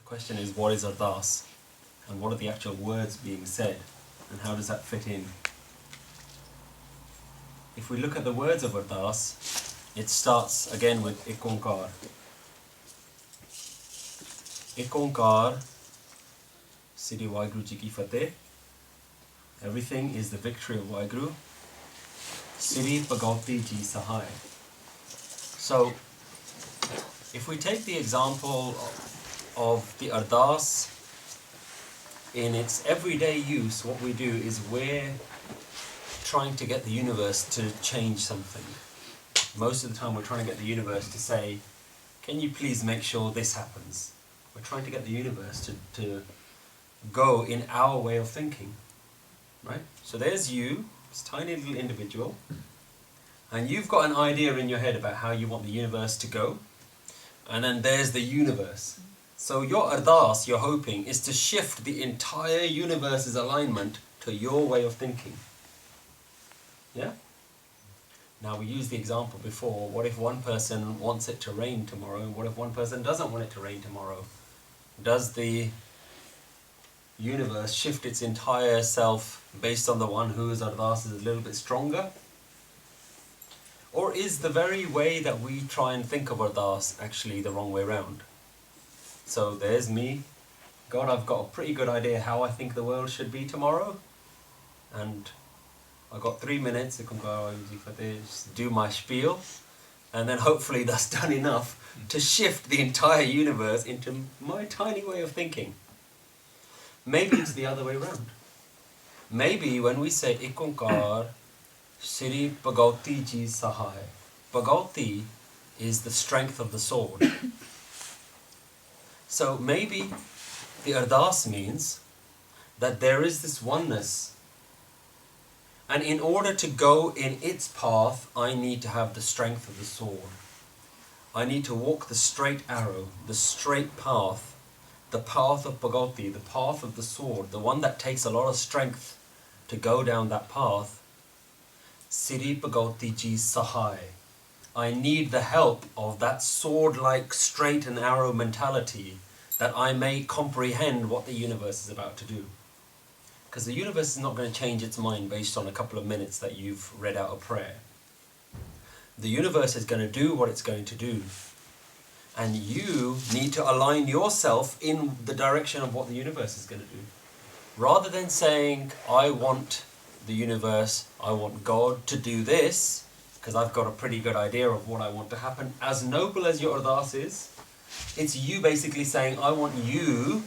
question is, what is Ardas? And what are the actual words being said? And how does that fit in? If we look at the words of Ardas, it starts again with Ik Oangkar. Ik Oangkar, Sri Waheguru Ji Ki Fateh. Everything is the victory of Waheguru. Sri Bhagauti Ji Sahai. So, if we take the example of the Ardas in its everyday use, what we do is we're trying to get the universe to change something. Most of the time we're trying to get the universe to say, can you please make sure this happens? We're trying to get the universe to go in our way of thinking. Right? So there's you, this tiny little individual, and you've got an idea in your head about how you want the universe to go, and then there's the universe. So your Ardas, you're hoping, is to shift the entire universe's alignment to your way of thinking. Yeah? Now we used the example before, what if one person wants it to rain tomorrow, and what if one person doesn't want it to rain tomorrow? Does the universe shift its entire self based on the one whose Ardas is a little bit stronger? Or is the very way that we try and think of Ardas actually the wrong way round? So there's me. God, I've got a pretty good idea how I think the world should be tomorrow. And I've got 3 minutes, I can go just do my spiel. And then hopefully that's done enough to shift the entire universe into my tiny way of thinking. Maybe it's the other way around. Maybe when we say Ik Oangkar, Sri Bhagauti Ji Sahai, Bhagauti is the strength of the sword. So maybe the Ardas means that there is this oneness, and in order to go in its path, I need to have the strength of the sword. I need to walk the straight arrow, the straight path, the path of Bhagauti, the path of the sword, the one that takes a lot of strength to go down that path. Sri Bhagauti Ji Sahai. I need the help of that sword-like straight and arrow mentality that I may comprehend what the universe is about to do. Because the universe is not going to change its mind based on a couple of minutes that you've read out a prayer. The universe is going to do what it's going to do. And you need to align yourself in the direction of what the universe is going to do. Rather than saying, I want the universe, I want God to do this, because I've got a pretty good idea of what I want to happen. As noble as your Ardas is, it's you basically saying, I want you,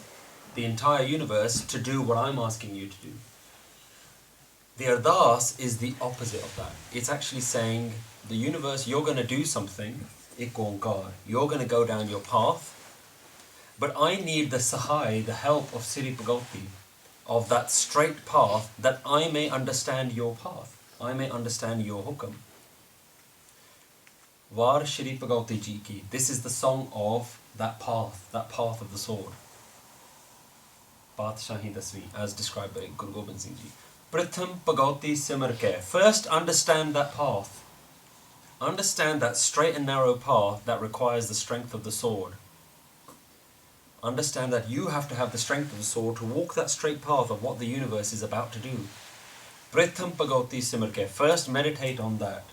the entire universe, to do what I'm asking you to do. The Ardas is the opposite of that. It's actually saying, the universe, you're going to do something, Ik Oangkar, you're going to go down your path, but I need the Sahai, the help of Sri Bhagauti, of that straight path, that I may understand your path, I may understand your hukam. Vaar Sri Bhagauti Ji Ki. This is the song of that path of the sword. Pathsahi Dasvi, as described by Guru Gobind Singh Ji. Pritham Bhagauti Simar Ke. First understand that path. Understand that straight and narrow path that requires the strength of the sword. Understand that you have to have the strength of the sword to walk that straight path of what the universe is about to do. Pritham Bhagauti Simar Ke. First meditate on that.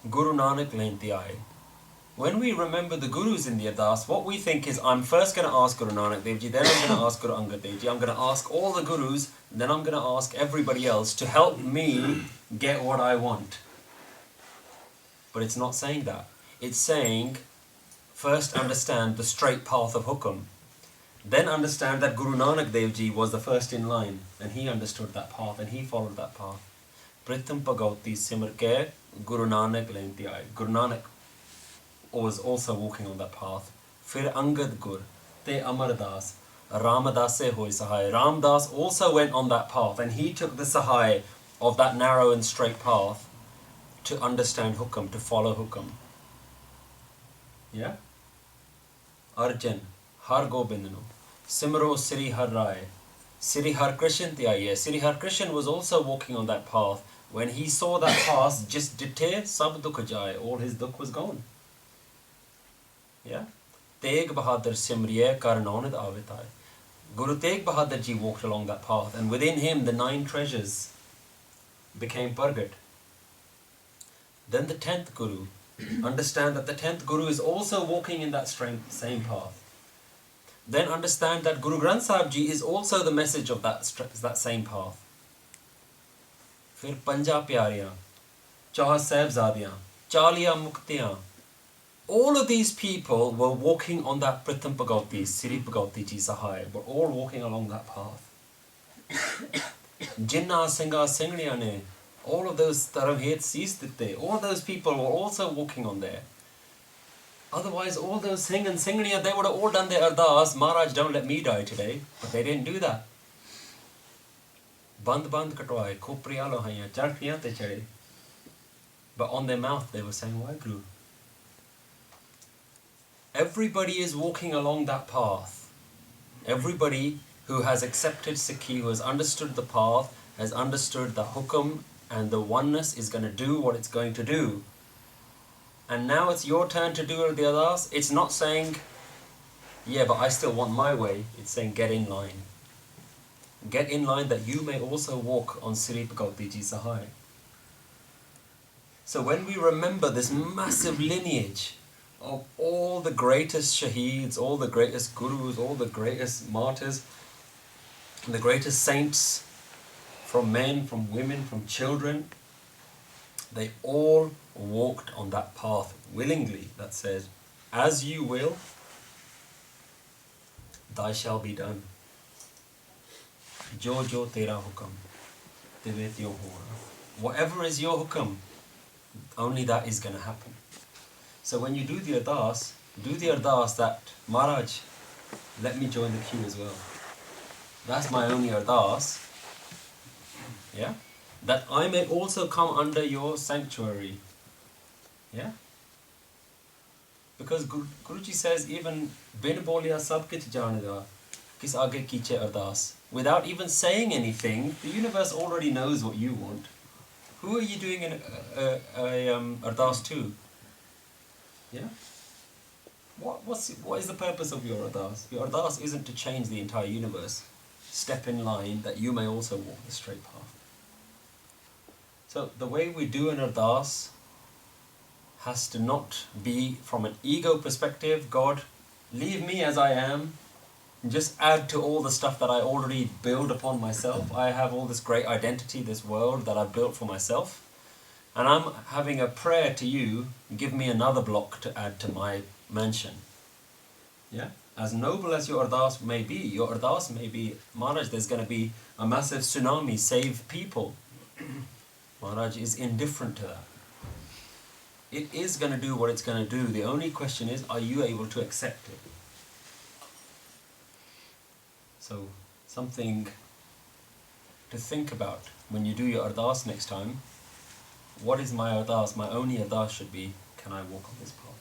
Guru Nanak Lenti Aaye. When we remember the Gurus in the Ardas, what we think is, I'm first going to ask Guru Nanak Dev Ji, then I'm going to ask Guru Angad Dev Ji, I'm going to ask all the Gurus, then I'm going to ask everybody else to help me get what I want. But it's not saying that. It's saying, first understand the straight path of Hukam. Then understand that Guru Nanak Dev Ji was the first in line, and he understood that path, and he followed that path. Pritham Bhagauti Simar Ke, Guru Nanak Lenti Aaye. Guru Nanak was also walking on that path. Fir Angad Gur, Te Amardas, Ramadase Hoy Sahai. Ramdas also went on that path, and he took the Sahai of that narrow and straight path to understand Hukam, to follow Hukam. Yeah? Arjan, Har Gobindano, Simro Sri Har Rai, Sri Har Krishan Tyaiye. Sri Har Krishan was also walking on that path. When he saw that path, just dite sab dukh jaye, all his dukh was gone. Yeah? Teg Bahadur Simriye Karnaunad Avitai. Guru Tegh Bahadur Ji walked along that path, and within him the 9 treasures became Pargat. Then the 10th Guru, understand that the 10th Guru is also walking in that same path. Then understand that Guru Granth Sahib Ji is also the message of that same path. Fir Panja Pyariyan, Chah Sahibzadiyan, Chaliya Muktiyan. All of these people were walking on that Pritham Bhagauti, Sri Bhagauti Ji Sahai, were all walking along that path. Jinnah Singha Singhniya ne, all of those Taramhet Seesditte, all those people were also walking on there. Otherwise, all those Singh and Singhniya, they would have all done their ardas, Maharaj, don't let me die today. But they didn't do that. Band katwaye, khopriyalo haiyan, charkhiyan te chade. But on their mouth they were saying Waheguru. Everybody is walking along that path. Everybody who has accepted Sikhi, who has understood the path, has understood the hukum and the oneness, is going to do what it's going to do. And now it's your turn to do the ardas. It's not saying, yeah, but I still want my way. It's saying, get in line. Get in line that you may also walk on Sri Bhagauti Ji Sahai. So when we remember this massive lineage of all the greatest shaheeds, all the greatest gurus, all the greatest martyrs, the greatest saints, from men, from women, from children, they all walked on that path willingly that says, as you will, thy shall be done. Jo jo tera hukam, tive tyo hona. Whatever is your hukam, only that is going to happen. So when you do the ardas that, Maharaj, let me join the queue as well. That's my only ardas. Yeah? That I may also come under your sanctuary. Yeah? Because Guruji says, even bin bolya sab kich janega, kis aage kiche ardas. Without even saying anything, the universe already knows what you want. Who are you doing an ardas to? Yeah? What is the purpose of your ardas? Your ardas isn't to change the entire universe. Step in line that you may also walk the straight path. So the way we do an ardas has to not be from an ego perspective. God, leave me as I am. Just add to all the stuff that I already build upon myself. I have all this great identity, this world that I've built for myself. And I'm having a prayer to you, give me another block to add to my mansion. Yeah? As noble as your ardas may be, Maharaj, there's going to be a massive tsunami, save people. Maharaj is indifferent to that. It is going to do what it's going to do. The only question is, are you able to accept it? So, something to think about when you do your ardas next time. What is my ardas? My only ardas should be, can I walk on this path?